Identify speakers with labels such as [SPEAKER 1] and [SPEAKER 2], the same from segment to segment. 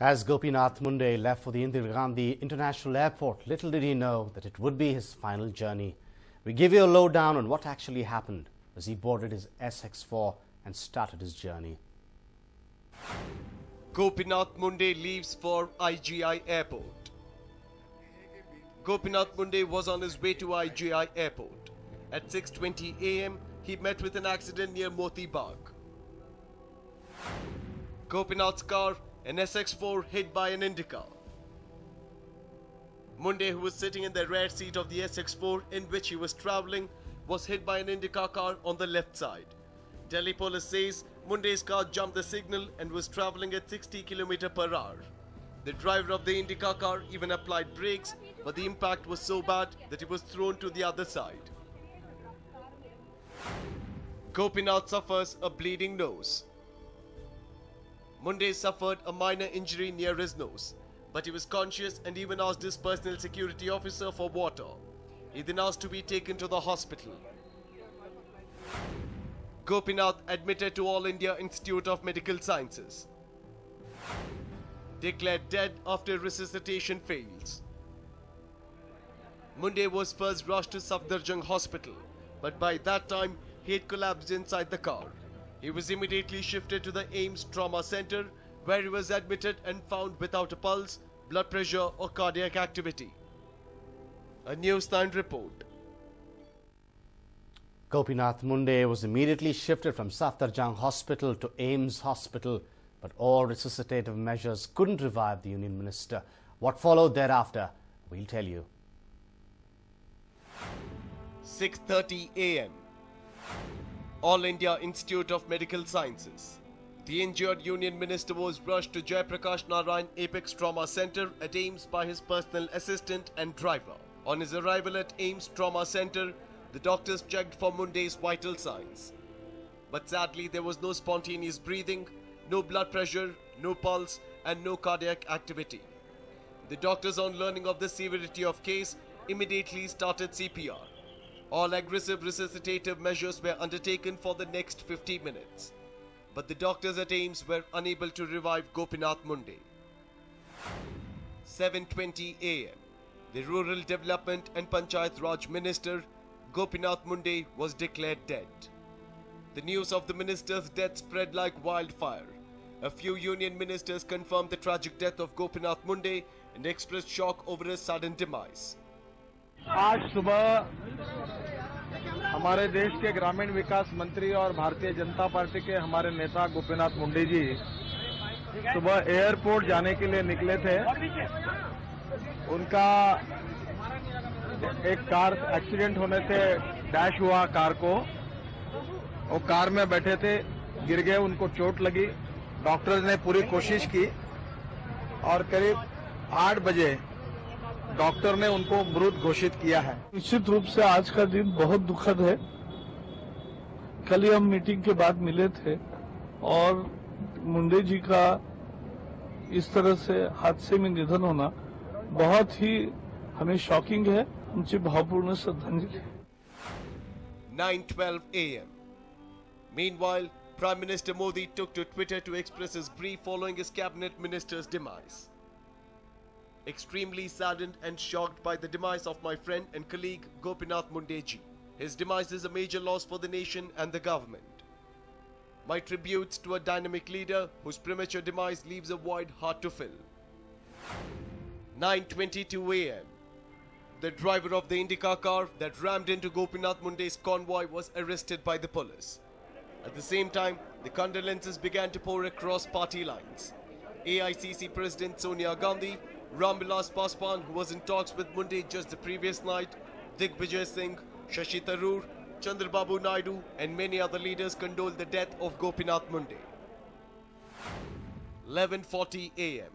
[SPEAKER 1] As Gopinath Munde left for the Indira Gandhi International Airport, little did he know that it would be his final journey. We give you a lowdown on what actually happened as he boarded his SX4 and started his journey.
[SPEAKER 2] Gopinath Munde leaves for IGI Airport. Gopinath Munde was on his way to IGI Airport. At 6:20 a.m., he met with an accident near Moti Bagh. Gopinath's car, an SX4, hit by an Indica. Munde, who was sitting in the rear seat of the SX4 in which he was travelling, was hit by an Indica car on the left side. Delhi police says Munde's car jumped the signal and was travelling at 60 km per hour. The driver of the Indica car even applied brakes, but the impact was so bad that he was thrown to the other side. Gopinath suffers a bleeding nose. Munde suffered a minor injury near his nose, but he was conscious and even asked his personal security officer for water. He then asked to be taken to the hospital. Gopinath admitted to All India Institute of Medical Sciences. Declared dead after resuscitation fails. Munde was first rushed to Safdarjung Hospital, but by that time he had collapsed inside the car. He was immediately shifted to the AIIMS Trauma Center, where he was admitted and found without a pulse, blood pressure or cardiac activity. A News9 report.
[SPEAKER 1] Gopinath Munde was immediately shifted from Safdarjung Hospital to AIIMS Hospital, but all resuscitative measures couldn't revive the Union Minister. What followed thereafter, we'll tell you.
[SPEAKER 2] 6:30 a.m. All India Institute of Medical Sciences. The injured Union Minister was rushed to Jayaprakash Narayan Apex Trauma Center at AIIMS by his personal assistant and driver. On his arrival at AIIMS Trauma Center, the doctors checked for Munde's vital signs. But sadly, there was no spontaneous breathing, no blood pressure, no pulse, and no cardiac activity. The doctors, on learning of the severity of case, immediately started CPR. All aggressive resuscitative measures were undertaken for the next 50 minutes. But the doctors at AIIMS were unable to revive Gopinath Munde. 7:20 a.m. The Rural Development and Panchayat Raj Minister, Gopinath Munde, was declared dead. The news of the minister's death spread like wildfire. A few union ministers confirmed the tragic death of Gopinath Munde and expressed shock over his sudden demise.
[SPEAKER 3] आज सुबह हमारे देश के ग्रामीण विकास मंत्री और Bharatiya Janata party के हमारे नेता गोपीनाथ मुंडे जी सुबह एयरपोर्ट जाने के लिए निकले थे। उनका एक कार एक्सीडेंट होने से डैश हुआ कार को। वो कार में बैठे थे, गिर गए, उनको चोट लगी। डॉक्टर्स ने पूरी कोशिश की और करीब 8 बजे डॉक्टर ने उनको मृत घोषित किया है।
[SPEAKER 4] निश्चित रूप से आज का दिन बहुत दुखद है। कल ही हम मीटिंग के बाद मिले थे और मुंडे जी का इस तरह से हादसे में निधन होना बहुत ही हमें शॉकिंग है। उनसे भावपूर्ण श्रद्धांजलि।
[SPEAKER 2] 9:12 a.m. Meanwhile, Prime Minister Modi took to Twitter to express his grief following his cabinet minister's demise. Extremely saddened and shocked by the demise of my friend and colleague Gopinath Munde ji. His demise is a major loss for the nation and the government. My tributes to a dynamic leader whose premature demise leaves a void hard to fill. 9:22 a.m. The driver of the Indica car that rammed into Gopinath Munde's convoy was arrested by the police. At the same time, the condolences began to pour across party lines. AICC President Sonia Gandhi, Ramvilas Paswan, who was in talks with Munde just the previous night, Digvijay Singh, Shashi Tharoor, Chandrababu Naidu and many other leaders condoled the death of Gopinath Munde. 11:40 a.m.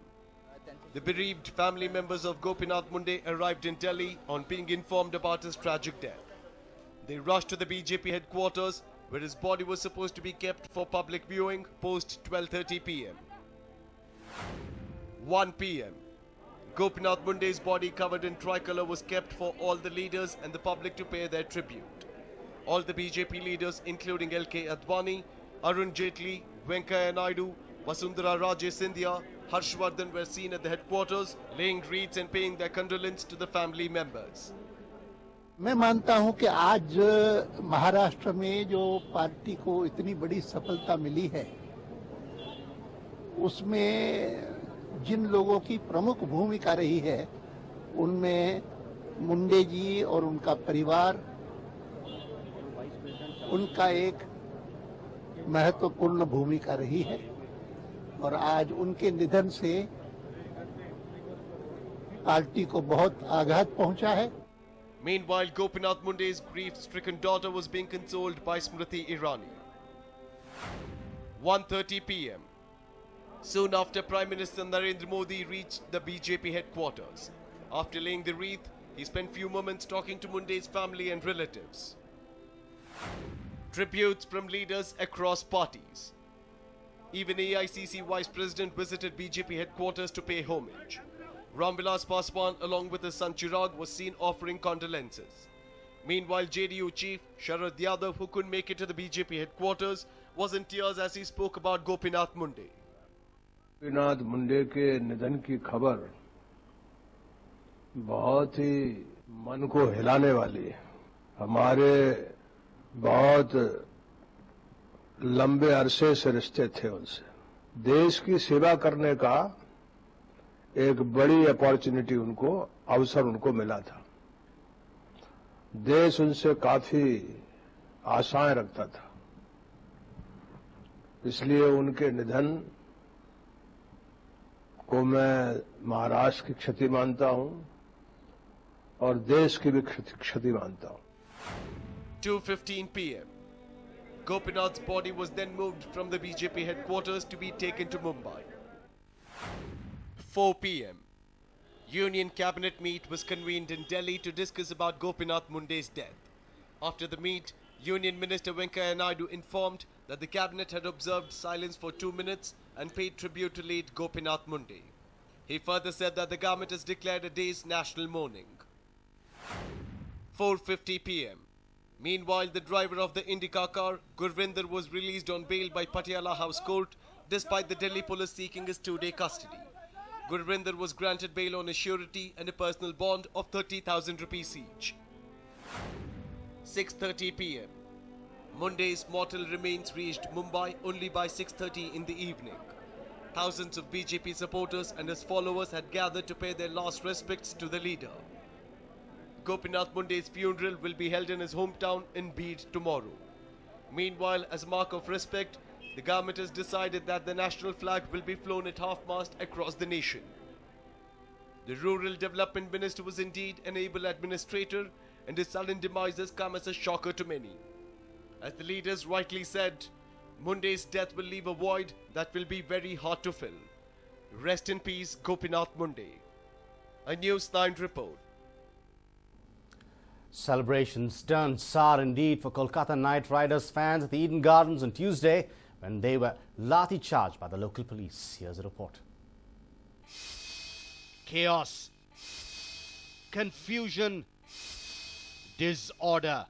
[SPEAKER 2] The bereaved family members of Gopinath Munde arrived in Delhi on being informed about his tragic death. They rushed to the BJP headquarters, where his body was supposed to be kept for public viewing post 12:30 p.m. 1 p.m. Gopinath Munde's body covered in tricolour was kept for all the leaders and the public to pay their tribute. All the BJP leaders, including LK Advani, Arun Jaitley, Venkaiah Naidu, Vasundhara Raje Scindia, Harshvardhan were seen at the headquarters, laying wreaths and paying their condolence to the family members.
[SPEAKER 5] मैं मानता हूं कि आज महाराष्ट्र में जो party को इतनी बड़ी सफलता मिली है, उसमें जिन लोगों की प्रमुख भूमिका रही है, उनमें मुंडे जी और उनका परिवार, उनका एक महत्वपूर्ण भूमिका रही है और आज उनके निधन से पार्टी को बहुत आघात पहुंचा है।
[SPEAKER 2] Meanwhile, Gopinath Munde's grief-stricken daughter was being consoled by Smriti Irani. 1:30 p.m. Soon after, Prime Minister Narendra Modi reached the BJP headquarters. After laying the wreath, he spent few moments talking to Munde's family and relatives. Tributes from leaders across parties. Even AICC Vice President visited BJP headquarters to pay homage. Ramvilas Paswan, along with his son Chirag, was seen offering condolences. Meanwhile, JDU chief Sharad Yadav, who couldn't make it to the BJP headquarters, was in tears as he spoke about Gopinath Munde.
[SPEAKER 6] Gopinath Munde के निधन की खबर बहुत ही मन को हिलाने वाली है। हमारे बहुत लंबे अरसे से रिश्ते थे उनसे। देश की सेवा करने का एक बड़ी अपॉर्चुनिटी उनको, अवसर उनको मिला था। देश उनसे काफी आशाएं रखता था, इसलिए उनके निधन को मैं महाराष्ट्र की क्षति मानता हूं और देश की भी क्षति मानता हूं।
[SPEAKER 2] 2:15 p.m. Gopinath's body was then moved from the BJP headquarters to be taken to Mumbai. 4 p.m. Union Cabinet meet was convened in Delhi to discuss about Gopinath Munde's death. After the meet, Union Minister Venkaiah Naidu informed that the Cabinet had observed silence for 2 minutes and paid tribute to late Gopinath Munde. He further said that the government has declared a day's national mourning. 4:50 p.m. Meanwhile, the driver of the Indica car, Gurvinder, was released on bail by Patiala House Court despite the Delhi police seeking his 2-day custody. Gurvinder was granted bail on a surety and a personal bond of 30,000 rupees each. 6:30 p.m. Munde's mortal remains reached Mumbai only by 6:30 in the evening. Thousands of BJP supporters and his followers had gathered to pay their last respects to the leader. Gopinath Munde's funeral will be held in his hometown in Bid tomorrow. Meanwhile, as a mark of respect, the government has decided that the national flag will be flown at half-mast across the nation. The Rural Development Minister was indeed an able administrator, and his sudden demise has come as a shocker to many. As the leaders rightly said, Munde's death will leave a void that will be very hard to fill. Rest in peace, Gopinath Munde. A News9 report.
[SPEAKER 1] Celebrations turned sour indeed for Kolkata Knight Riders fans at the Eden Gardens on Tuesday when they were lathi charged by the local police. Here's a report.
[SPEAKER 7] Chaos, confusion, disorder.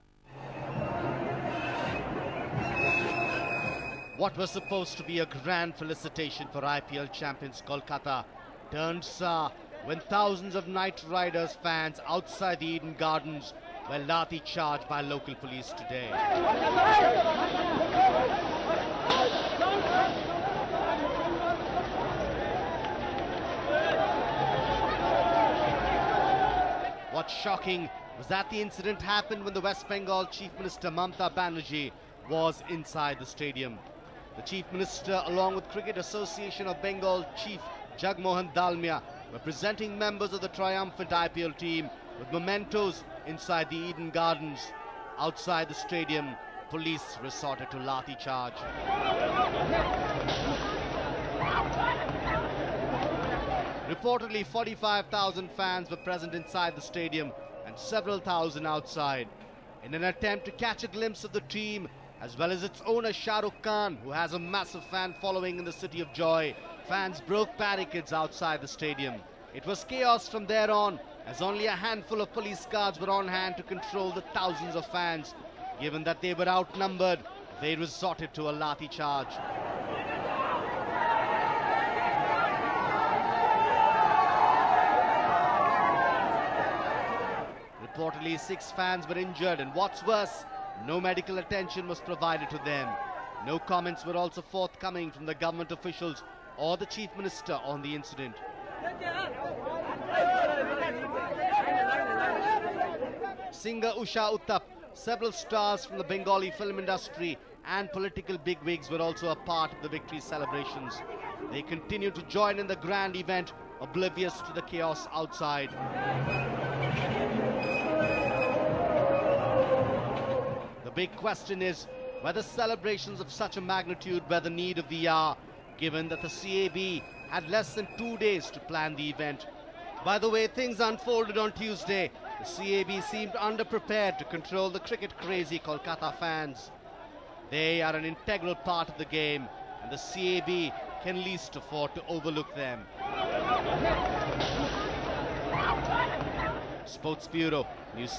[SPEAKER 7] What was supposed to be a grand felicitation for IPL champions Kolkata turned sour when thousands of Knight Riders fans outside the Eden Gardens were lathi charged by local police today. What's shocking was that the incident happened when the West Bengal Chief Minister Mamata Banerjee was inside the stadium. The Chief Minister, along with Cricket Association of Bengal Chief Jagmohan Dalmia, were presenting members of the triumphant IPL team with mementos inside the Eden Gardens. Outside the stadium, police resorted to lathi charge. Reportedly, 45,000 fans were present inside the stadium and several thousand outside. In an attempt to catch a glimpse of the team, as well as its owner Shah Rukh Khan, who has a massive fan following in the City of Joy, fans broke barricades outside the stadium. It was chaos from there on, as only a handful of police guards were on hand to control the thousands of fans. Given that they were outnumbered, they resorted to a lathi charge. least 6 fans were injured, and what's worse, no medical attention was provided to them. No comments were also forthcoming from the government officials or the Chief Minister on the incident. Singer Usha Uttap, several stars from the Bengali film industry and political bigwigs were also a part of the victory celebrations. They continued to join in the grand event, oblivious to the chaos outside. The big question is whether celebrations of such a magnitude were the need of the hour, given that the CAB had less than 2 days to plan the event. By the way things unfolded on Tuesday, the CAB seemed underprepared to control the cricket-crazy Kolkata fans. They are an integral part of the game, and the CAB can least afford to overlook them. Sports Bureau, News.